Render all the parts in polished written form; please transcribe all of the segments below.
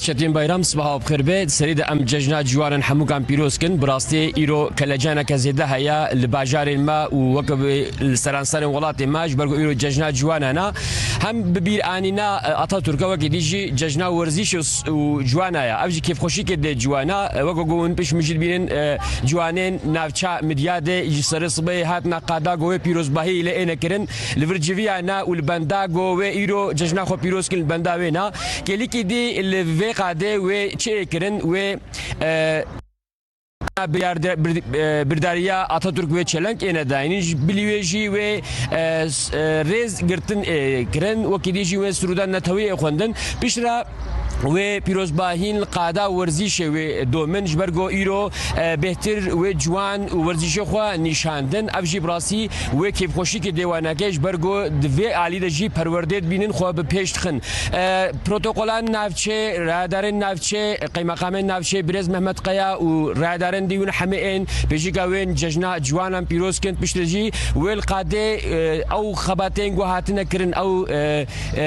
چتین بایرام صباح بخیر به سرید ام جشن جوان همو کام پیروز کن براستی ایرو کلجانه کزیده هیا لباجار ما و وقب سرانسر ولات ماج برگو ایرو جشن جوان انا هم ببیر آنینا آتا ترکا وقتی دیجی جشن ورزش و جوانه یا افجی کیف خوشی که ده جوانه وقو گون پیش مجید بینن جوانین نافچا مدیاده جسر صبح هات نقادا گوه پیروز باهی ل اینه کرن لورجویا نا والبندا گوه ایرو جشن خو پیروز کن البندا وینا کلی کی دی ل قاده و چه کرن و برداریا آتاتورک و چلنگ اینه داینش بلیویجی و ریز گرتن کرن و کدیجی و سرودان نتوی خوندن پیشرا و پیروزباهین قادا ورزش و دومنج برگو ایرو بهتر و جوان ورزش خو نشاندن افجی براسی و کیف خوشی که دیوانگیش برگو دوی عالی دجی پروردید بینن خو به پیش خن پروتکلان نافچه رادارن نافچه قیمقام نافچه برز محمد قیا و رادارن دیون همه این بيجي كوين ججنا جوانم بيروز كنت بشتري والقاده او خباتين جوهاتنا كرن او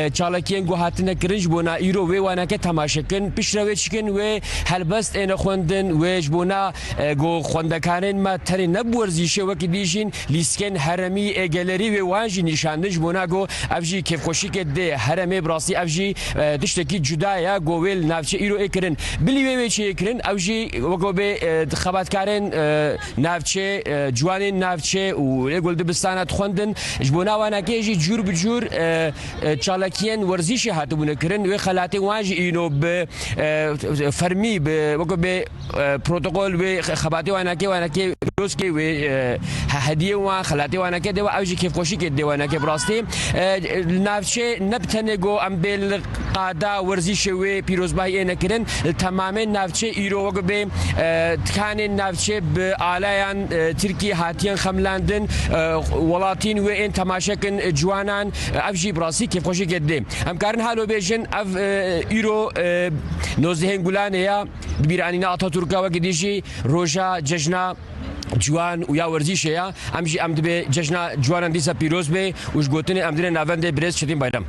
چالكين جوهاتنا كرنج بونا ايرو و وانا كتماشكن بشرويش كن و هلبست انا خوندن و جبونا جو خوندكانن ما تري نبورزيشه وكي ديجين ليسكن هرمي جاليري و وانجي نشاندج بونا جو افجي كيف خوشي كده هرمي براسي افجي تشتكي جدايا جويل نافشه ايرو اكرن بلي وي شي اكرن افجي وكو به خباتكارن نافچه جوان نافچه و لگول دبستان خوندن جبونا وانا کیجی جور بجور چالکین ورزش هاتو بونه کرن و خلاتی واج اینو به فرمی به وقت به پروتکل و خباتی وانا کی روز کی و هدیه و خلاتی وانا کی دو اوجی کیف خوشی کی دو وانا کی براستی نافچه نبتنه گو ام بل قادا ورزش و پیروزبای اینا کرن تماما نافچه ایرو وقت به کان نافچه به آلایان ترکی هاتیان خملاندن ولاتین و این تماشاکن جوانان افجی براسی کیف خوشی کردیم هم کارن حالو بیشن اف ایرو نوزدهن گلانه یا بیرانی آتاتورکا و گدیشی روژا جشنا جوان و یا ورزش یا امجی امد به جشن جوانان دیسا پیروز به وش گوتنی امدن نوند برز چتین بایرام